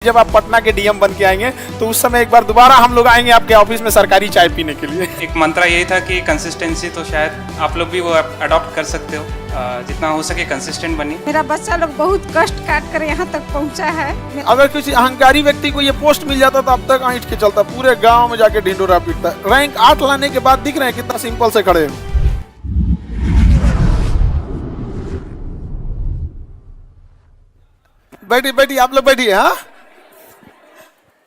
जब आप पटना के डीएम बन के आएंगे तो उस समय एक बार दोबारा हम लोग आएंगे आपके ऑफिस में सरकारी चाय पीने के लिए। एक मंत्रा यही था कि कंसिस्टेंसी, तो शायद आप लोग भी वो अडॉप्ट कर सकते हो। जितना हो सके कंसिस्टेंट बनिए। मेरा बच्चा लोग बहुत कष्ट काट कर यहाँ तक पहुँचा है। अगर किसी अहंकारी व्यक्ति को ये पोस्ट मिल जाता तो अब तक ऐंठ के चलता, पूरे गांव में जाके ढिंडोरा पीटता। रैंक 8 लाने के बाद दिख रहे हैं कितना सिंपल से खड़े हैं। बैठिए बैठिए, आप लोग बैठिए। हाँ,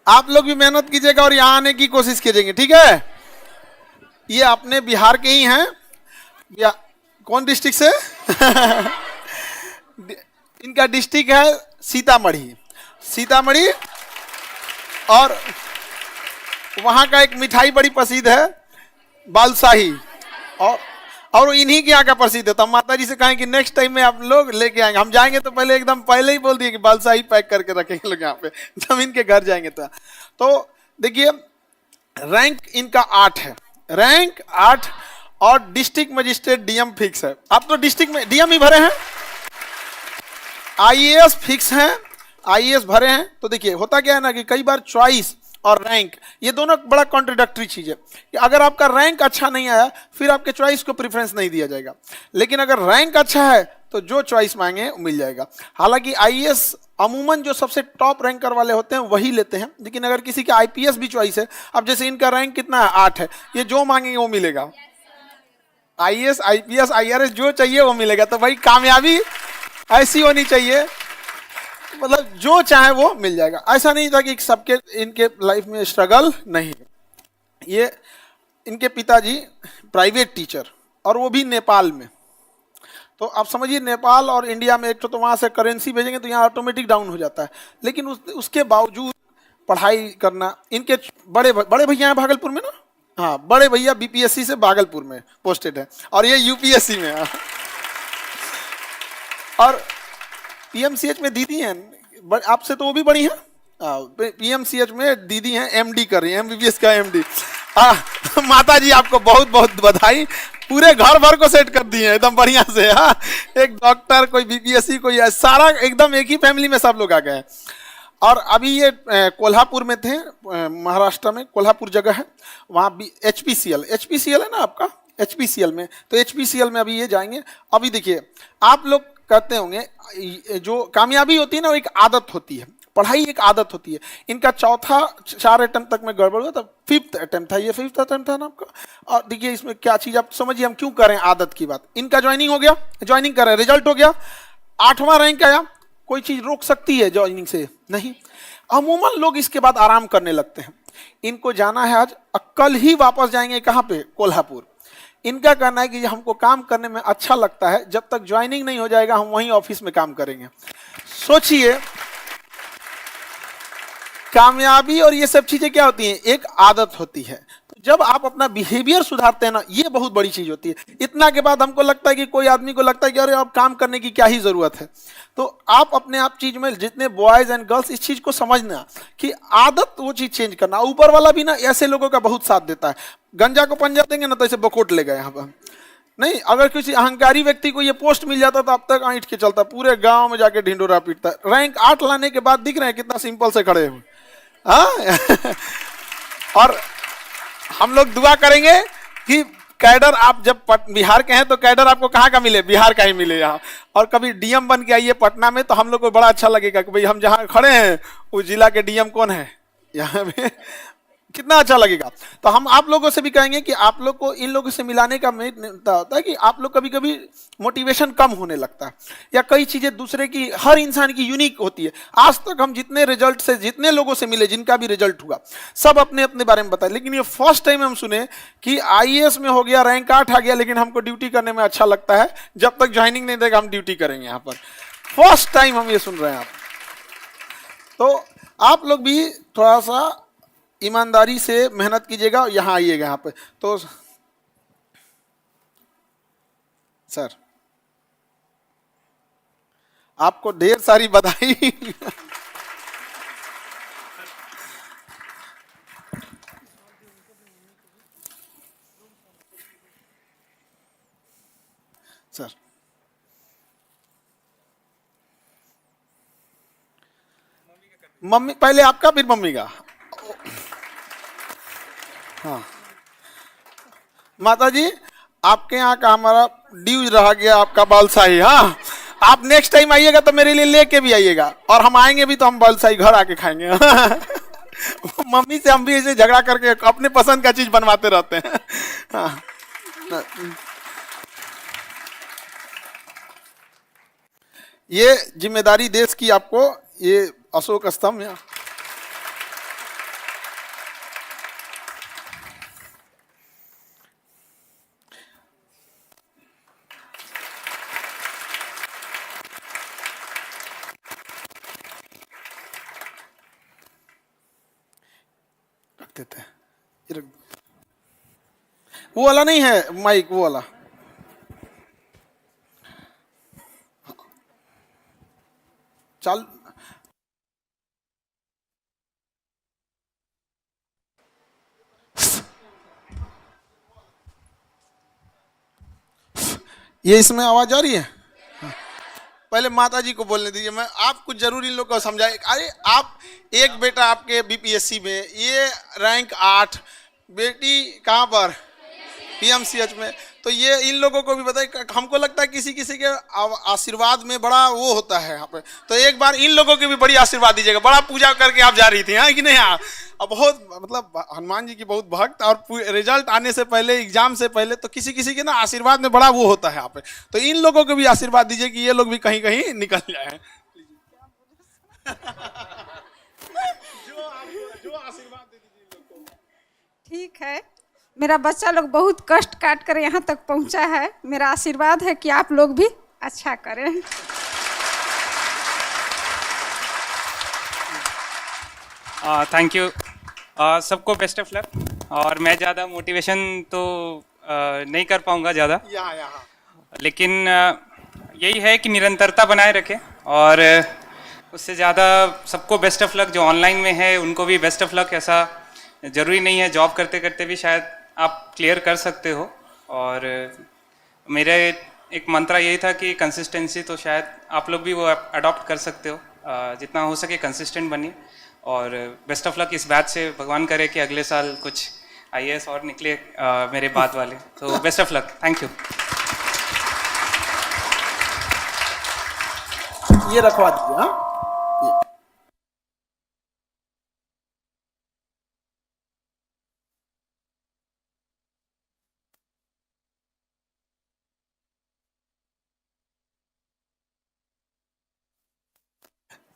आप लोग भी मेहनत कीजिएगा और यहाँ आने की कोशिश कीजिएगा, ठीक है। ये अपने बिहार के ही हैं। कौन डिस्ट्रिक्ट से? इनका डिस्ट्रिक्ट है सीतामढ़ी। सीतामढ़ी, और वहाँ का एक मिठाई बड़ी प्रसिद्ध है, बालूशाही, और इन्हीं के यहाँ का प्रसिद्ध है। तो हम माता जी से कहें कि नेक्स्ट टाइम में आप लोग लेके आएंगे। हम जाएंगे तो पहले ही बोल दिए कि बालूशाही पैक करके रखेंगे लोग यहाँ पे, जब इनके घर जाएंगे तो देखिए रैंक इनका 8 है, रैंक 8, और डिस्ट्रिक्ट मजिस्ट्रेट डीएम फिक्स है। आप तो डिस्ट्रिक्ट में डीएम ही भरे हैं, आईएएस फिक्स हैं, आईएएस भरे हैं। तो देखिए होता क्या है ना कि कई बार चॉइस और रैंक ये दोनों बड़ा कॉन्ट्रोडक्टरी चीज है कि अगर आपका रैंक अच्छा नहीं आया फिर आपके चॉइस को प्रेफरेंस नहीं दिया जाएगा, लेकिन अगर रैंक अच्छा है तो जो चॉइस मांगे वो मिल जाएगा। हालांकि आईएएस अमूमन जो सबसे टॉप रैंकर वाले होते हैं वही लेते हैं, लेकिन अगर किसी का आईपीएस भी चॉइस है, अब जैसे इनका रैंक कितना है, 8 है, ये जो मांगेंगे वो मिलेगा। आईएएस, आईपीएस, आईआरएस जो चाहिए वो मिलेगा। तो भाई कामयाबी ऐसी होनी चाहिए, मतलब जो चाहे वो मिल जाएगा। ऐसा नहीं था कि सबके इनके लाइफ में स्ट्रगल नहीं। ये इनके पिताजी प्राइवेट टीचर, और वो भी नेपाल में। तो आप समझिए नेपाल और इंडिया में एक तो वहाँ से करेंसी भेजेंगे तो यहाँ ऑटोमेटिक डाउन हो जाता है, लेकिन उसके बावजूद पढ़ाई करना। इनके बड़े भैया हैं भागलपुर में ना, हाँ, बड़े भैया बीपीएससी से भागलपुर में पोस्टेड है, और ये यूपीएससी में है। और पीएमसीएच में दीदी हैं, आपसे तो वो भी बड़ी हैं। पीएमसीएच में दीदी हैं, एमडी कर रही हैं, एमबीबीएस का एमडी। माता जी आपको बहुत बहुत बधाई, पूरे घर भर को सेट कर दिए एकदम बढ़िया से। हाँ, एक डॉक्टर, कोई बीपीएससी, कोई सारा एकदम एक ही फैमिली में सब लोग आ गए हैं। और अभी ये कोल्हापुर में थे, महाराष्ट्र में कोल्हापुर जगह है, वहाँ भी एचपीसीएल है ना आपका, एचपीसीएल में। तो एचपीसीएल में अभी ये जाएंगे। अभी देखिए आप लोग कहते होंगे जो कामयाबी होती है ना वो एक आदत होती है, पढ़ाई एक आदत होती है। इनका चौथा 4 अटेम्प्ट तक में गड़बड़ हुआ, तब 5th अटेम्प्ट था, ये 5th अटेम्प्ट था ना आपका। और देखिए इसमें क्या चीज़ आप समझिए, हम क्यों करें आदत की बात। इनका ज्वाइनिंग हो गया, ज्वाइनिंग कर रहे, रिजल्ट हो गया, 8वां रैंक आया। कोई चीज़ रोक सकती है ज्वाइनिंग से? नहीं। अमूमन लोग इसके बाद आराम करने लगते हैं। इनको जाना है आज, कल ही वापस जाएंगे कहाँ पे, कोल्हापुर। इनका कहना है कि हमको काम करने में अच्छा लगता है, जब तक ज्वाइनिंग नहीं हो जाएगा हम वहीं ऑफिस में काम करेंगे। सोचिए, कामयाबी और ये सब चीजें क्या होती हैं, एक आदत होती है। तो जब आप अपना बिहेवियर सुधारते हैं ना, ये बहुत बड़ी चीज होती है। इतना के बाद हमको लगता है कि कोई आदमी को लगता है कि अरे अब काम करने की क्या ही जरूरत है। तो आप अपने आप चीज में, जितने बॉयज एंड गर्ल्स, इस चीज को समझना कि आदत वो चीज चेंज करना। ऊपर वाला भी ना ऐसे लोगों का बहुत साथ देता है। गंजा को पंजा देंगे ना तो ऐसे बकोट ले गए यहाँ पर नहीं। अगर किसी अहंकारी व्यक्ति को ये पोस्ट मिल जाता तो अब तक ऐंठ के चलता, पूरे गांव में जाके ढिंडोरा पीटता। रैंक 8 लाने के बाद दिख रहे हैं कितना सिंपल से खड़े हुए। हाँ। और हम लोग दुआ करेंगे कि कैडर, आप जब बिहार के हैं तो कैडर आपको कहाँ का मिले, बिहार का ही मिले यहाँ। और कभी डीएम बन के आइए पटना में तो हम लोग को बड़ा अच्छा लगेगा कि भाई हम जहाँ खड़े हैं उस जिला के डीएम कौन है यहाँ पे, कितना अच्छा लगेगा। तो हम आप लोगों से भी कहेंगे कि आप लोग को इन लोगों से मिलाने का मेन होता है कि आप लोग कभी कभी मोटिवेशन कम होने लगता है, या कई चीज़ें दूसरे की, हर इंसान की यूनिक होती है। आज तक हम जितने रिजल्ट से, जितने लोगों से मिले, जिनका भी रिजल्ट हुआ, सब अपने अपने बारे में बताए, लेकिन ये फर्स्ट टाइम हम सुने कि आईएएस में हो गया, रैंक 8 आ गया, लेकिन हमको ड्यूटी करने में अच्छा लगता है, जब तक ज्वाइनिंग नहीं देगा हम ड्यूटी करेंगे यहाँ पर। फर्स्ट टाइम हम ये सुन रहे हैं आप। तो आप लोग भी थोड़ा सा ईमानदारी से मेहनत कीजिएगा, यहाँ आइएगा यहाँ पे। तो सर आपको ढेर सारी बधाई। सर मम्मी पहले आपका फिर मम्मी का। हाँ माता जी, आपके यहाँ का हमारा ड्यूज रह गया, आपका बालसाही। हाँ आप नेक्स्ट टाइम आइएगा तो मेरे लिए लेके भी आइएगा, और हम आएंगे भी तो हम बालसाही घर आके खाएंगे। मम्मी से हम भी ऐसे झगड़ा करके अपने पसंद का चीज बनवाते रहते हैं। हाँ। ये जिम्मेदारी देश की आपको, ये अशोक स्तंभ यहाँ। रख देते हैं, ये रख दो। वो वाला नहीं है माइक, वो वाला। चल ये इसमें आवाज आ रही है। पहले माता जी को बोलने दीजिए, मैं आप कुछ जरूर इन लोग को समझाए। अरे आप, एक बेटा आपके बीपीएससी में, ये रैंक 8, बेटी कहाँ पर, पीएमसीएच में। तो ये इन लोगों को भी बताइए। हमको लगता है किसी किसी के आशीर्वाद में बड़ा वो होता है यहाँ पे, तो एक बार इन लोगों के भी बड़ी आशीर्वाद दीजिएगा। बड़ा पूजा करके आप जा रही थी, हाँ कि नहीं? हाँ, अब बहुत मतलब हनुमान जी की बहुत भक्त, और रिजल्ट आने से पहले, एग्जाम से पहले, तो किसी किसी के ना आशीर्वाद में बड़ा वो होता है यहाँ पे। तो इन लोगों को भी आशीर्वाद दीजिए कि ये लोग भी कहीं कहीं निकल जाए। जो आशीर्वाद दे दीजिए इन लोग को। ठीक है, मेरा बच्चा लोग बहुत कष्ट काट कर यहाँ तक पहुँचा है। मेरा आशीर्वाद है कि आप लोग भी अच्छा करें। Thank you. सबको बेस्ट ऑफ लक। और मैं ज़्यादा मोटिवेशन तो नहीं कर पाऊँगा ज़्यादा, यहाँ लेकिन यही है कि निरंतरता बनाए रखें। और उससे ज़्यादा सबको बेस्ट ऑफ लक। जो ऑनलाइन में है उनको भी बेस्ट ऑफ लक। ऐसा ज़रूरी नहीं है, जॉब करते करते भी शायद आप क्लियर कर सकते हो। और मेरे एक मंत्रा यही था कि कंसिस्टेंसी, तो शायद आप लोग भी वो अडॉप्ट कर सकते हो। जितना हो सके कंसिस्टेंट बनिए। और बेस्ट ऑफ लक इस बैच से। भगवान करे कि अगले साल कुछ आईएएस और निकले मेरे बाद वाले। तो best of luck. Thank you. ये रखवा दीजिए। हाँ,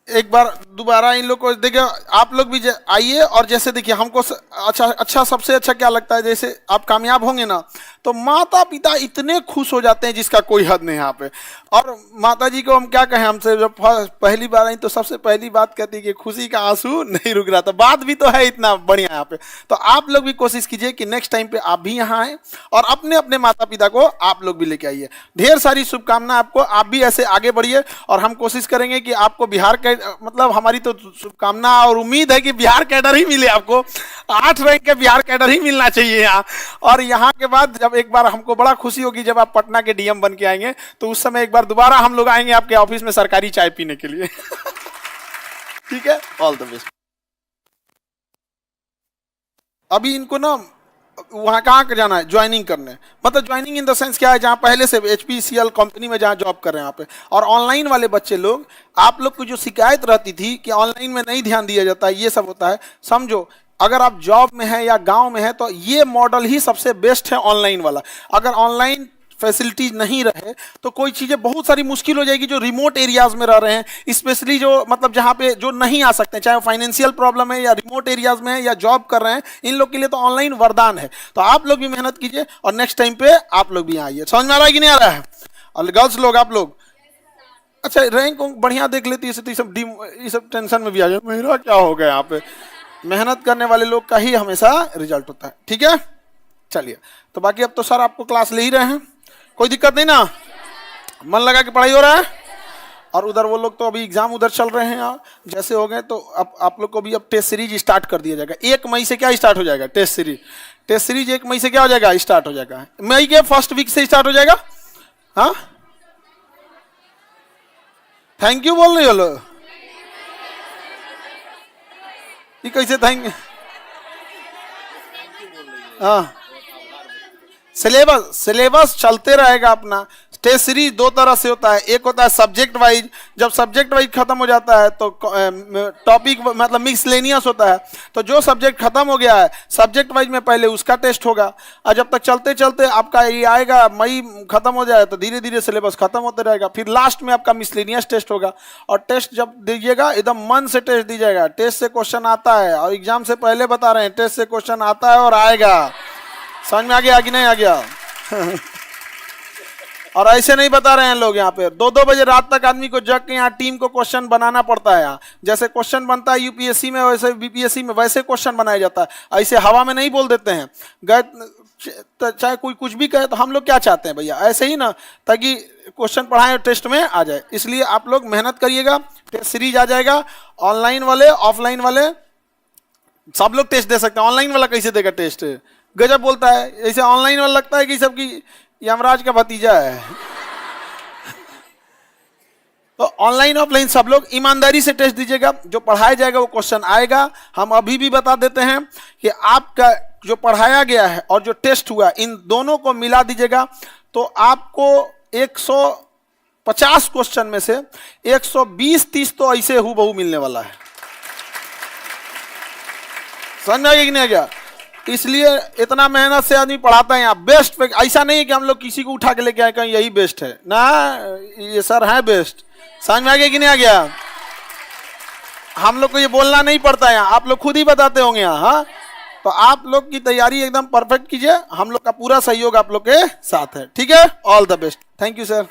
एक बार दोबारा इन लोग को देखिए। आप लोग भी आइए, और जैसे देखिए हमको अच्छा सबसे अच्छा क्या लगता है, जैसे आप कामयाब होंगे ना तो माता पिता इतने खुश हो जाते हैं जिसका कोई हद नहीं यहाँ पे। और माता जी को हम क्या कहें, हमसे जब पहली बार आई तो सबसे पहली बात कहती है कि खुशी का आंसू नहीं रुक रहा था। बात भी तो है इतना बढ़िया यहाँ पे। तो आप लोग भी कोशिश कीजिए कि नेक्स्ट टाइम पे आप भी यहाँ आए, और अपने अपने माता पिता को आप लोग भी लेके आइए। ढेर सारी शुभकामना आपको। आप भी ऐसे आगे बढ़िए, और हम कोशिश करेंगे कि आपको बिहार के, मतलब हमारी तो शुभकामना और उम्मीद है कि बिहार कैडर ही मिले आपको। 8 रैंक के बिहार कैडर ही मिलना चाहिए यहाँ। और यहाँ के बाद जब एक बार हमको बड़ा खुशी होगी जब आप पटना के डीएम बन के आएंगे, तो उस समय एक बार दोबारा हम लोग आएंगे आपके ऑफिस में सरकारी चाय पीने के लिए। ठीक है, ऑल द बेस्ट। अभी इनको ना वहाँ कहाँ जाना है, ज्वाइनिंग करने। मतलब ज्वाइनिंग इन द सेंस क्या है, जहाँ पहले से HPCL कंपनी में जहाँ जॉब कर रहे हैं यहाँ पे। और ऑनलाइन वाले बच्चे लोग, आप लोग को जो शिकायत रहती थी कि ऑनलाइन में नहीं ध्यान दिया जाता है, ये सब होता है, समझो अगर आप जॉब में है या गांव में है तो ये मॉडल ही सबसे बेस्ट है ऑनलाइन वाला। अगर ऑनलाइन फैसिलिटीज नहीं रहे तो कोई चीज़ें बहुत सारी मुश्किल हो जाएगी। जो रिमोट एरियाज में रह रहे हैं, स्पेशली जो मतलब जहाँ पे जो नहीं आ सकते, चाहे फाइनेंशियल प्रॉब्लम है या रिमोट एरियाज में है या जॉब कर रहे हैं, इन लोग के लिए तो ऑनलाइन वरदान है। तो आप लोग भी मेहनत कीजिए, और नेक्स्ट टाइम पे आप लोग भी आइए। समझ में आ रहा है कि नहीं आ रहा है? और गर्ल्स लोग, आप लोग अच्छा रैंक बढ़िया देख लेती है तो ये सब टेंशन में भी आ जाए, मेरा क्या हो गया यहाँ पे। मेहनत करने वाले लोग का ही हमेशा रिजल्ट होता है। ठीक है, चलिए। तो बाकी अब तो सर आपको क्लास ले ही रहे हैं, कोई दिक्कत नहीं ना? मन लगा के पढ़ाई हो रहा है? और उधर वो लोग तो अभी एग्जाम उधर चल रहे हैं यार, जैसे हो गए तो अब आप लोग को भी अब टेस्ट सीरीज स्टार्ट कर दिया जाएगा। 1 मई से क्या स्टार्ट हो जाएगा? टेस्ट सीरीज 1 मई से क्या हो जाएगा? स्टार्ट हो जाएगा। मई के फर्स्ट वीक से स्टार्ट हो जाएगा। हाँ, थैंक यू बोल रही हो लोग। ये कैसे थैंक, हाँ सिलेबस चलते रहेगा अपना। टेस्ट सीरीज दो तरह से होता है, एक होता है सब्जेक्ट वाइज, जब सब्जेक्ट वाइज खत्म हो जाता है तो टॉपिक मतलब मिक्सलेनियस होता है, तो जो सब्जेक्ट खत्म हो गया है सब्जेक्ट वाइज में पहले उसका टेस्ट होगा, और जब तक चलते चलते आपका ये आएगा मई खत्म हो जाए तो धीरे धीरे सिलेबस खत्म होते रहेगा, फिर लास्ट में आपका मिसलेनियस टेस्ट होगा। और टेस्ट जब दीजिएगा एकदम मन से टेस्ट दीजिएगा, टेस्ट से क्वेश्चन आता है, और एग्जाम से पहले बता रहे हैं टेस्ट से क्वेश्चन आता है और आएगा। समझ में आ गया कि नहीं आ गया? और ऐसे नहीं बता रहे हैं लोग यहाँ पे 2-2 बजे रात तक आदमी को जग के यहाँ टीम को क्वेश्चन बनाना पड़ता है। यहाँ जैसे क्वेश्चन बनता है यूपीएससी में वैसे बीपीएससी में वैसे क्वेश्चन बनाया जाता है, ऐसे हवा में नहीं बोल देते हैं। गए चाहे कोई कुछ भी कहे तो हम लोग क्या चाहते हैं भैया, ऐसे ही ना, ताकि क्वेश्चन पढ़ाएं टेस्ट में आ जाए। इसलिए आप लोग मेहनत करिएगा, टेस्ट सीरीज आ जाएगा। ऑनलाइन वाले ऑफलाइन वाले सब लोग टेस्ट दे सकते हैं। ऑनलाइन वाला कैसे देगा टेस्ट, गजब बोलता है, ऐसे ऑनलाइन वाला लगता है कि सबकी यमराज का भतीजा है। तो ऑनलाइन ऑफलाइन सब लोग ईमानदारी से टेस्ट दीजिएगा, जो पढ़ाया जाएगा वो क्वेश्चन आएगा। हम अभी भी बता देते हैं कि आपका जो पढ़ाया गया है और जो टेस्ट हुआ इन दोनों को मिला दीजिएगा तो आपको 150 क्वेश्चन में से 120-30 तो ऐसे हूबहू मिलने वाला है। समझ में आ गया कि नहीं आ गया? इसलिए इतना मेहनत से आदमी पढ़ाता है यहाँ बेस्ट। ऐसा नहीं है कि हम लोग किसी को उठा के लेके आए कहीं यही बेस्ट है ना, ये सर है बेस्ट। समझ में आ गया कि नहीं आ गया? हम लोग को ये बोलना नहीं पड़ता है यहाँ, आप लोग खुद ही बताते होंगे यहाँ। हाँ, तो आप लोग की तैयारी एकदम परफेक्ट कीजिए, हम लोग का पूरा सहयोग आप लोग के साथ है। ठीक है, all the best. Thank you sir.